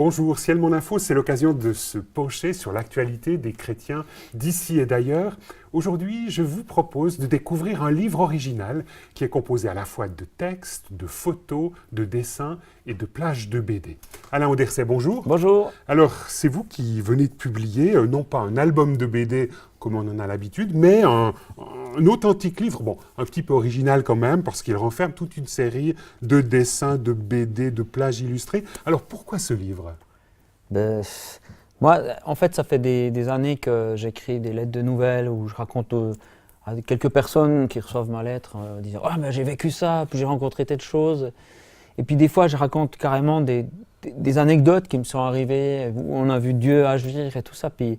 Bonjour, Ciel Mon Info, c'est l'occasion de se pencher sur l'actualité des chrétiens d'ici et d'ailleurs. Aujourd'hui, je vous propose de découvrir un livre original qui est composé à la fois de textes, de photos, de dessins et de plages de BD. Alain Auderset, bonjour. Bonjour. Alors, c'est vous qui venez de publier, non pas un album de BD comme on en a l'habitude, mais un authentique livre, bon, un petit peu original quand même, parce qu'il renferme toute une série de dessins, de BD, de plages illustrées. Alors, pourquoi ce livre ? Moi, en fait, ça fait des années que j'écris des lettres de nouvelles où je raconte à quelques personnes qui reçoivent ma lettre disant « Ah, ben j'ai vécu ça, puis j'ai rencontré telle chose ». Et puis des fois, je raconte carrément des anecdotes qui me sont arrivées, où on a vu Dieu agir et tout ça. Puis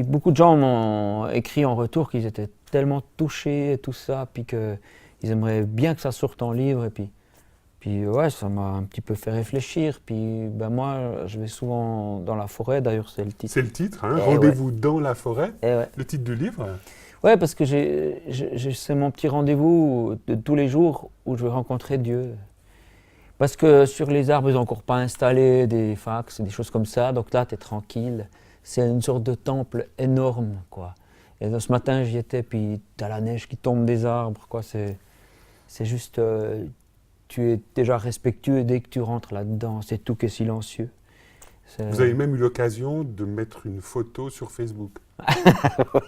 beaucoup de gens m'ont écrit en retour qu'ils étaient tellement touchés et tout ça, puis qu'ils aimeraient bien que ça sorte en livre. Et puis ouais, ça m'a un petit peu fait réfléchir. Puis ben moi, je vais souvent dans la forêt, d'ailleurs c'est le titre. C'est le titre, hein, Rendez-vous dans la forêt, le titre du livre. Ouais, parce que c'est mon petit rendez-vous de tous les jours où je vais rencontrer Dieu. Parce que sur les arbres, ils n'ont encore pas installé des fax, des choses comme ça, donc là, tu es tranquille. C'est une sorte de temple énorme, quoi. Et ce matin, j'y étais, puis tu as la neige qui tombe des arbres, quoi. C'est juste... tu es déjà respectueux dès que tu rentres là-dedans. C'est tout qui est silencieux. Vous avez même eu l'occasion de mettre une photo sur Facebook.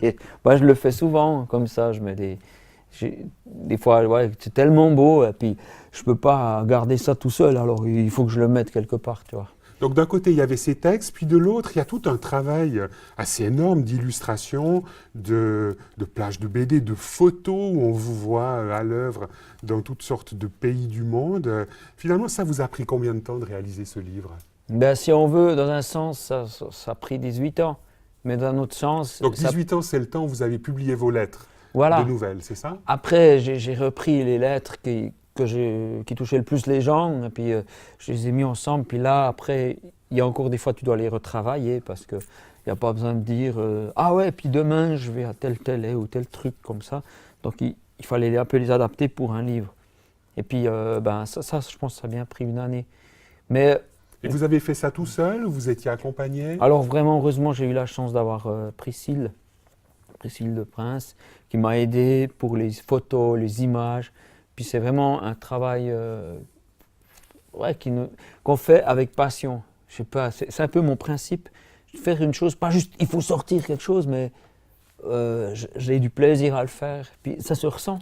Oui. Moi, je le fais souvent, comme ça. Je mets des fois, ouais, c'est tellement beau, et puis je ne peux pas garder ça tout seul, alors il faut que je le mette quelque part, tu vois. Donc d'un côté, il y avait ces textes, puis de l'autre, il y a tout un travail assez énorme d'illustration, de plages de BD, de photos où on vous voit à l'œuvre dans toutes sortes de pays du monde. Finalement, ça vous a pris combien de temps de réaliser ce livre ? Ben, si on veut, dans un sens, ça a pris 18 ans, mais dans un autre sens... Donc 18 ans, c'est le temps où vous avez publié vos lettres de nouvelles, c'est ça ? Après, j'ai repris les lettres qui touchaient le plus les gens, et puis je les ai mis ensemble, puis là, après, il y a encore des fois, tu dois les retravailler, parce qu'il n'y a pas besoin de dire ah ouais, puis demain, je vais à tel ou tel truc, comme ça. Donc, il fallait un peu les adapter pour un livre. Et puis, ça, je pense que ça a bien pris une année. Mais... Et vous avez fait ça tout seul ou vous étiez accompagné ? Alors, vraiment, heureusement, j'ai eu la chance d'avoir Priscille de Prince, qui m'a aidé pour les photos, les images. Puis c'est vraiment un travail qu'on fait avec passion. Je sais pas, c'est un peu mon principe. Faire une chose, pas juste il faut sortir quelque chose, mais j'ai du plaisir à le faire. Puis ça se ressent.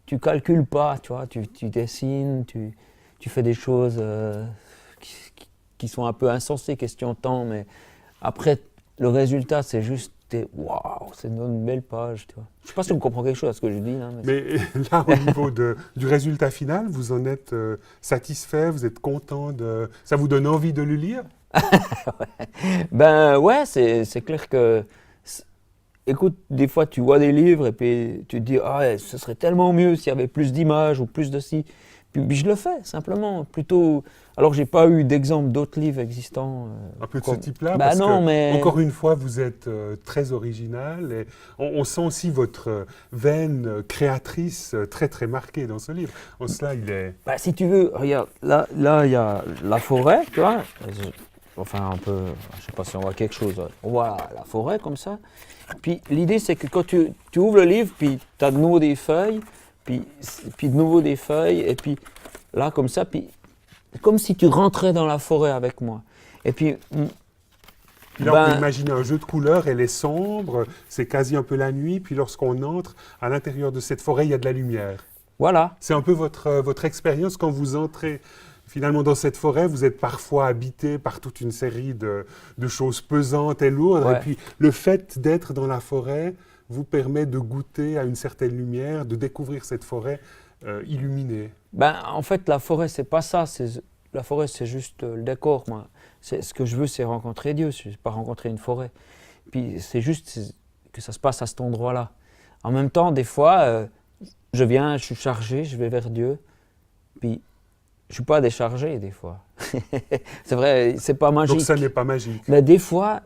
Tu calcules pas, tu vois, tu dessines, tu fais des choses qui sont un peu insensées, question de temps, mais après, le résultat, c'est juste waouh, c'est une belle page, tu vois. Je ne sais pas si on comprend quelque chose à ce que je dis. Là, mais là, au niveau du résultat final, vous en êtes satisfait, vous êtes content ça vous donne envie de le lire ? Ben ouais, c'est clair que... Écoute, des fois, tu vois des livres et puis tu te dis « Ah, ouais, ce serait tellement mieux s'il y avait plus d'images ou plus de ci. » Puis je le fais, simplement, plutôt... Alors, je n'ai pas eu d'exemple d'autres livres existants. Un peu de ce type-là, bah parce non, que, mais... encore une fois, vous êtes très original et on sent aussi votre veine créatrice très, très marquée dans ce livre. En cela, il est... Bah, si tu veux, regarde, là, il y a la forêt, tu vois. Enfin, un peu... Je ne sais pas si on voit quelque chose. On voit la forêt, comme ça. Puis l'idée, c'est que quand tu ouvres le livre, puis tu as de nouveau des feuilles, puis de nouveau des feuilles, et puis là, comme ça, puis comme si tu rentrais dans la forêt avec moi. Et puis... Là, on peut imaginer un jeu de couleurs, elle est sombre, c'est quasi un peu la nuit, puis lorsqu'on entre, à l'intérieur de cette forêt, il y a de la lumière. Voilà. C'est un peu votre expérience quand vous entrez finalement dans cette forêt, vous êtes parfois habité par toute une série de choses pesantes et lourdes, ouais. Et puis le fait d'être dans la forêt vous permet de goûter à une certaine lumière, de découvrir cette forêt illuminée. Ben, en fait, la forêt, c'est pas ça. La forêt, c'est juste le décor. Moi. Ce que je veux, c'est rencontrer Dieu. Je ne veux pas rencontrer une forêt. Puis c'est juste que ça se passe à cet endroit-là. En même temps, des fois, je suis chargé, je vais vers Dieu. Puis je ne suis pas déchargé, des fois. C'est vrai, c'est pas magique. Donc ça n'est pas magique. Mais des fois,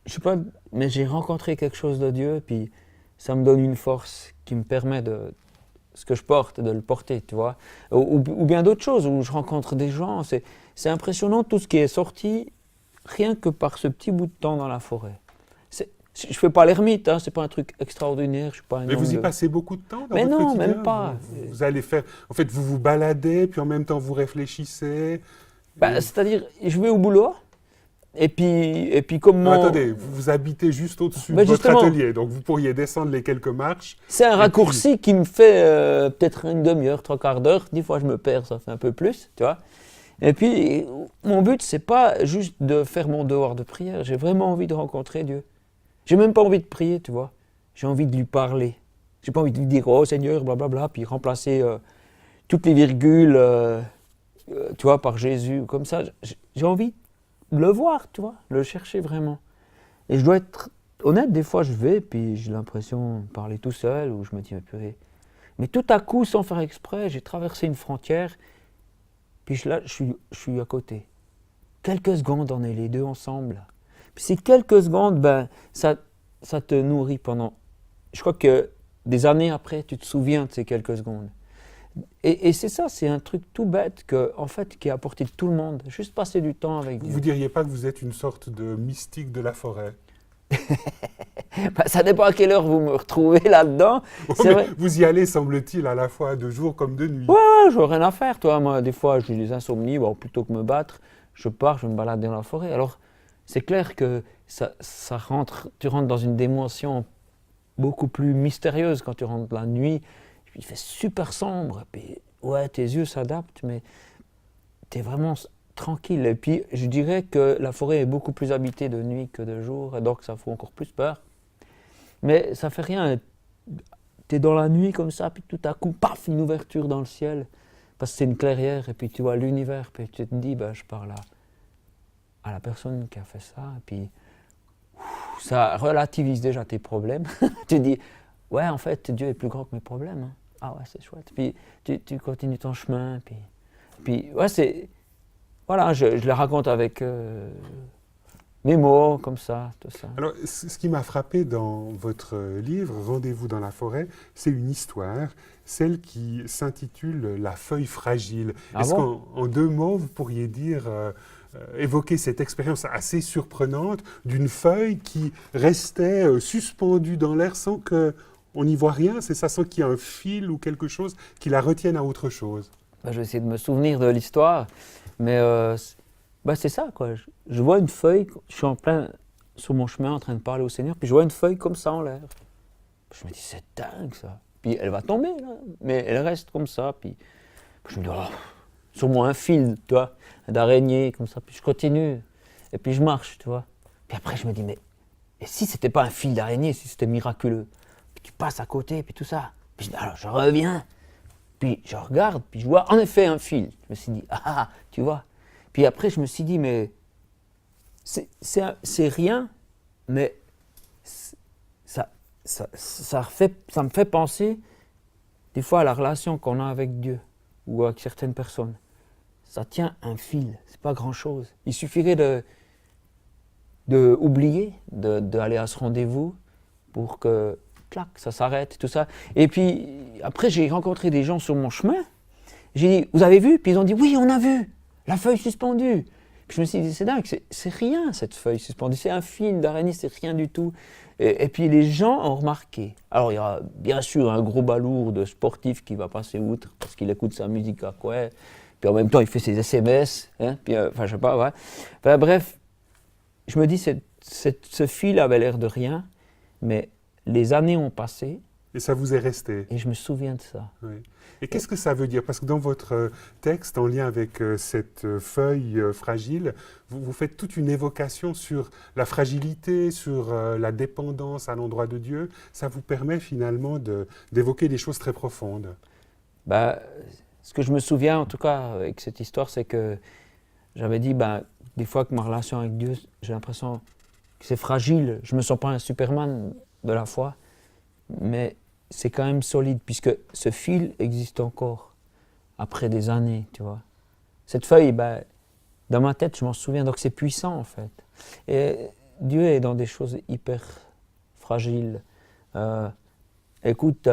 je sais pas, mais j'ai rencontré quelque chose de Dieu, puis ça me donne une force qui me permet ce que je porte, de le porter, tu vois. Ou bien d'autres choses, où je rencontre des gens, c'est impressionnant tout ce qui est sorti rien que par ce petit bout de temps dans la forêt. Je ne fais pas l'ermite, hein, c'est pas un truc extraordinaire. Je suis pas un Mais vous y homme passez beaucoup de temps dans Mais votre non, quotidien? même pas. Vous allez faire... En fait, vous vous baladez, puis en même temps vous réfléchissez. C'est-à-dire, je vais au boulot, et puis comme Non, mon... attendez, vous habitez juste au-dessus Ben de votre justement. atelier, donc vous pourriez descendre les quelques marches. C'est un Et raccourci qui me fait peut-être une demi-heure, 3/4 d'heure. Des fois, je me perds, ça fait un peu plus, tu vois. Et puis, mon but, c'est pas juste de faire mon devoir de prière. J'ai vraiment envie de rencontrer Dieu. J'ai même pas envie de prier, tu vois. J'ai envie de lui parler. J'ai pas envie de lui dire, oh Seigneur, blablabla, puis remplacer toutes les virgules, tu vois, par Jésus, comme ça. J'ai envie de le voir, tu vois, le chercher vraiment. Et je dois être honnête, des fois je vais, puis j'ai l'impression de parler tout seul, ou je me dis, purée. Mais tout à coup, sans faire exprès, j'ai traversé une frontière, puis là, je suis à côté. Quelques secondes, on est les deux ensemble. Puis ces quelques secondes, ben, ça te nourrit pendant... Je crois que des années après, tu te souviens de ces quelques secondes. Et c'est ça, c'est un truc tout bête en fait, qui est à portée de tout le monde. Juste passer du temps avec Dieu. Vous diriez pas que vous êtes une sorte de mystique de la forêt? Ben, ça dépend à quelle heure vous me retrouvez là-dedans. Oh, C'est vrai. vous y allez, semble-t-il, à la fois de jour comme de nuit. Ouais, je n'ai rien à faire, toi. Moi, des fois, j'ai des insomnies. Bon, plutôt que me battre, je pars, je me balade dans la forêt. Alors, c'est clair que tu rentres dans une dimension beaucoup plus mystérieuse quand tu rentres la nuit. Il fait super sombre. Puis, ouais, tes yeux s'adaptent, mais tu es vraiment tranquille. Et puis, je dirais que la forêt est beaucoup plus habitée de nuit que de jour, et donc ça fout encore plus peur. Mais ça fait rien. Tu es dans la nuit comme ça, puis tout à coup, paf, une ouverture dans le ciel. Parce que c'est une clairière, et puis tu vois l'univers, puis tu te dis, ben, je parle à la personne qui a fait ça, et puis ça relativise déjà tes problèmes. Tu dis, ouais, en fait, Dieu est plus grand que mes problèmes. Hein. Ah ouais, c'est chouette. Puis tu continues ton chemin, puis ouais, c'est... Voilà, je le raconte avec mes mots, comme ça, tout ça. Alors, ce qui m'a frappé dans votre livre, Rendez-vous dans la forêt, c'est une histoire, celle qui s'intitule La feuille fragile. Ah Est-ce bon? qu'en 2 mots, vous pourriez dire, évoquer cette expérience assez surprenante d'une feuille qui restait suspendue dans l'air sans qu'on n'y voit rien, c'est ça, sans qu'il y ait un fil ou quelque chose qui la retienne à autre chose? Ben, je vais essayer de me souvenir de l'histoire, mais c'est ça, quoi. Je vois une feuille, je suis en plein sur mon chemin en train de parler au Seigneur, puis je vois une feuille comme ça en l'air. Je me dis, c'est dingue ça. Puis elle va tomber, là, mais elle reste comme ça. Puis je me dis, oh, sur moi un fil, tu vois, d'araignée, comme ça. Puis je continue, et puis je marche, tu vois. Puis après, je me dis, mais et si c'était pas un fil d'araignée, si c'était miraculeux? Puis tu passes à côté, puis tout ça. Puis alors je reviens, puis je regarde, puis je vois en effet un fil. Je me suis dit, ah, tu vois. Puis après, je me suis dit, mais c'est rien, mais ça me fait penser des fois à la relation qu'on a avec Dieu ou avec certaines personnes. Ça tient un fil, c'est pas grand-chose. Il suffirait de oublier, d'aller à ce rendez-vous pour que, clac, ça s'arrête, tout ça. Et puis, après, j'ai rencontré des gens sur mon chemin. J'ai dit, vous avez vu? Puis ils ont dit, oui, on a vu, la feuille suspendue. Puis je me suis dit, c'est dingue, c'est rien cette feuille suspendue, c'est un fil d'araignée, c'est rien du tout. Et puis les gens ont remarqué. Alors il y a bien sûr un gros balourd de sportif qui va passer outre parce qu'il écoute sa musique à quoi. Puis en même temps il fait ses SMS. Hein, puis, enfin je sais pas, ouais. Enfin, bref, je me dis, ce fil avait l'air de rien, mais les années ont passé. Et ça vous est resté? Et je me souviens de ça. Oui. Et qu'est-ce que ça veut dire? Parce que dans votre texte, en lien avec cette feuille fragile, vous faites toute une évocation sur la fragilité, sur la dépendance à l'endroit de Dieu. Ça vous permet finalement d'évoquer des choses très profondes. Bah, ce que je me souviens en tout cas avec cette histoire, c'est que j'avais dit, des fois que ma relation avec Dieu, j'ai l'impression que c'est fragile. Je ne me sens pas un Superman de la foi, mais c'est quand même solide, puisque ce fil existe encore, après des années, tu vois. Cette feuille, dans ma tête, je m'en souviens, donc c'est puissant en fait. Et Dieu est dans des choses hyper fragiles. Écoute,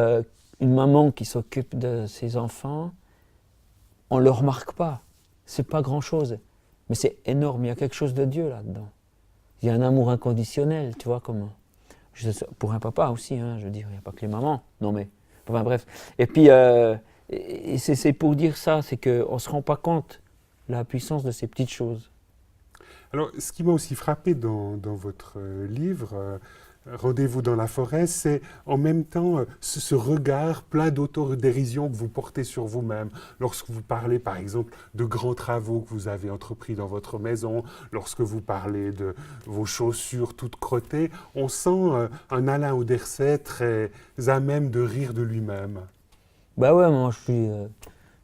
une maman qui s'occupe de ses enfants, on ne le remarque pas, c'est pas grand-chose. Mais c'est énorme, il y a quelque chose de Dieu là-dedans. Il y a un amour inconditionnel, tu vois, comme pour un papa aussi, hein, je veux dire, il n'y a pas que les mamans. Non mais, enfin bref. Et puis, et c'est pour dire ça, c'est qu'on ne se rend pas compte de la puissance de ces petites choses. Alors, ce qui m'a aussi frappé dans votre livre, Rendez-vous dans la forêt, c'est en même temps ce regard plein d'autodérision que vous portez sur vous-même. Lorsque vous parlez, par exemple, de grands travaux que vous avez entrepris dans votre maison, lorsque vous parlez de vos chaussures toutes crottées, on sent un Alain Auderset très à même de rire de lui-même. Bah ouais, moi je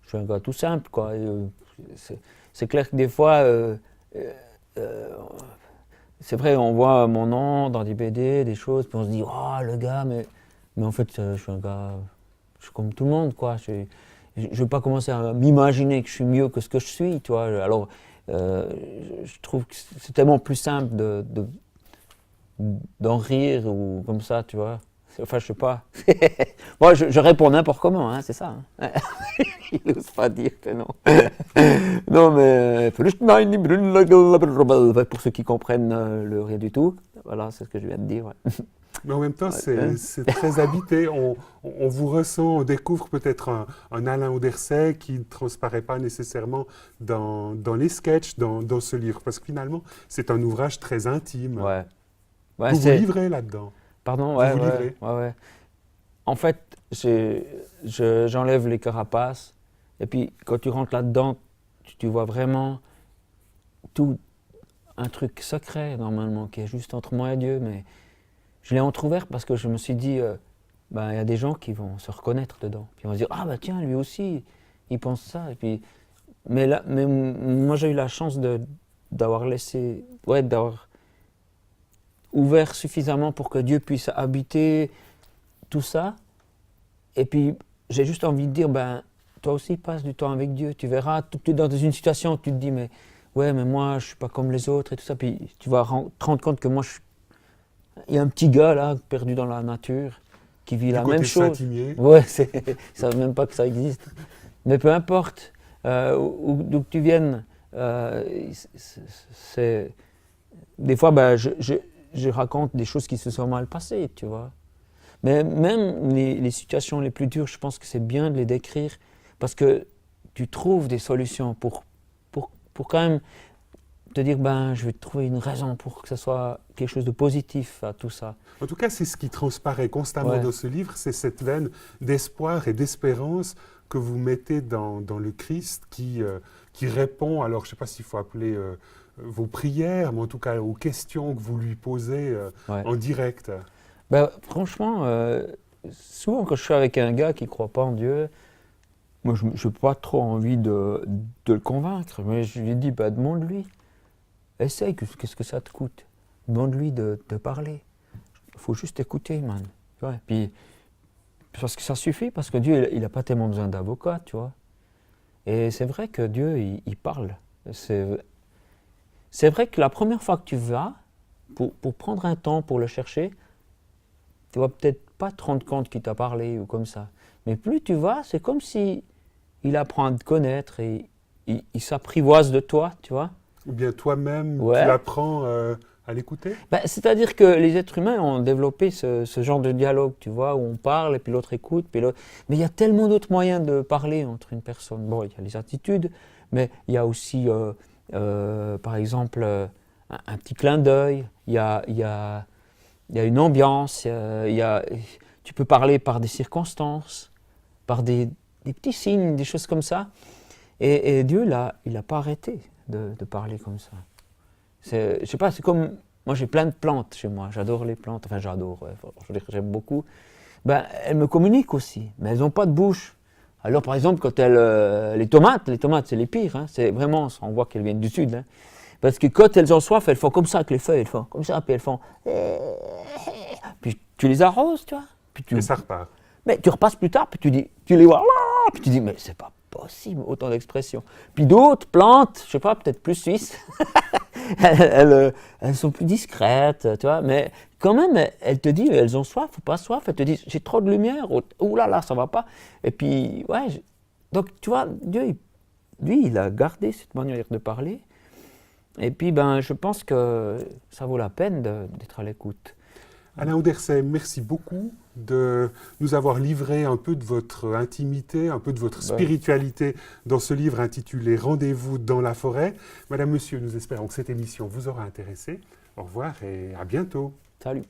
suis un gars tout simple, quoi. C'est clair que des fois, c'est vrai, on voit mon nom dans des BD, des choses, puis on se dit, oh le gars, mais en fait, je suis un gars, je suis comme tout le monde, quoi. Je ne vais pas commencer à m'imaginer que je suis mieux que ce que je suis, tu vois. Alors, je trouve que c'est tellement plus simple d'en rire ou comme ça, tu vois. Enfin, je sais pas. Moi, je réponds n'importe comment, hein, c'est ça. Hein. Il n'ose pas dire que non. Non, mais pour ceux qui comprennent le rien du tout, voilà, c'est ce que je viens de dire. Ouais. Mais en même temps, c'est très habité. On vous ressent, on découvre peut-être un Alain Auderset qui ne transparaît pas nécessairement dans les sketchs, dans ce livre. Parce que finalement, c'est un ouvrage très intime. Ouais. Ouais, vous vous livrez là-dedans. Pardon, vous ouais, vous livrez. Ouais. En fait, j'enlève les carapaces. Et puis, quand tu rentres là-dedans, tu vois vraiment tout un truc secret, normalement, qui est juste entre moi et Dieu. Mais je l'ai entrouvert parce que je me suis dit, il y a des gens qui vont se reconnaître dedans. Puis on va se dire, ah bah tiens, lui aussi, il pense ça. Et puis, mais moi, j'ai eu la chance d'avoir laissé, d'avoir ouvert suffisamment pour que Dieu puisse habiter tout ça. Et puis, j'ai juste envie de dire, toi aussi, passe du temps avec Dieu. Tu verras, tu es dans une situation où tu te dis, mais moi, je ne suis pas comme les autres et tout ça. Puis, tu vas te rendre compte que moi, il y a un petit gars là, perdu dans la nature, qui vit la même chose. Ouais, ils ne savent même pas que ça existe. Mais peu importe, d'où que tu viennes, des fois, je raconte des choses qui se sont mal passées, tu vois. Mais même les situations les plus dures, je pense que c'est bien de les décrire parce que tu trouves des solutions pour quand même te dire, je vais trouver une raison pour que ce soit quelque chose de positif à tout ça. En tout cas, c'est ce qui transparaît constamment dans ce livre, c'est cette veine d'espoir et d'espérance que vous mettez dans le Christ qui répond, alors je ne sais pas s'il faut appeler vos prières, mais en tout cas aux questions que vous lui posez en direct. Franchement, souvent quand je suis avec un gars qui ne croit pas en Dieu, moi je n'ai pas trop envie de le convaincre, mais je lui dis, demande-lui, essaye, qu'est-ce que ça te coûte? Demande-lui de parler. Il faut juste écouter, man. Ouais, puis, parce que ça suffit, parce que Dieu, il n'a pas tellement besoin d'avocat, tu vois. Et c'est vrai que Dieu, il parle. C'est vrai que la première fois que tu vas, pour prendre un temps pour le chercher, tu vas peut-être pas te rendre compte qu'il t'a parlé ou comme ça. Mais plus tu vas, c'est comme si il apprend à te connaître et il s'apprivoise de toi, tu vois. Ou bien toi-même, tu apprends à l'écouter. C'est-à-dire que les êtres humains ont développé ce genre de dialogue, tu vois, où on parle et puis l'autre écoute. Mais il y a tellement d'autres moyens de parler entre une personne. Bon, il y a les attitudes, mais il y a aussi, par exemple, un petit clin d'œil, il y a une ambiance, tu peux parler par des circonstances, par des petits signes, des choses comme ça. Et Dieu, là, il n'a pas arrêté de parler comme ça. Je sais pas, c'est comme... Moi, j'ai plein de plantes chez moi. J'adore les plantes. Enfin, j'adore. Je veux dire que j'aime beaucoup. Elles me communiquent aussi, mais elles n'ont pas de bouche. Alors, par exemple, quand les tomates, c'est les pires. Hein, c'est vraiment, on voit qu'elles viennent du sud. Hein, parce que quand elles ont soif, elles font comme ça avec les feuilles. Elles font comme ça, puis elles font... Puis tu les arroses, tu vois. Et ça repart. Mais tu repasses plus tard, puis tu les vois là, puis tu dis, mais c'est pas possible, autant d'expressions. Puis d'autres plantes, je sais pas, peut-être plus suisses, elles sont plus discrètes, tu vois, mais quand même, elles te disent, elles ont soif ou pas soif, elles te disent, j'ai trop de lumière, ouh là, ça va pas. Et puis, donc, tu vois, Dieu, lui, il a gardé cette manière de parler. Et puis, ben, je pense que ça vaut la peine d'être à l'écoute. Alain Auderset, merci beaucoup de nous avoir livré un peu de votre intimité, un peu de votre spiritualité dans ce livre intitulé Rendez-vous dans la forêt. Madame, Monsieur, nous espérons que cette émission vous aura intéressé. Au revoir et à bientôt. Salut.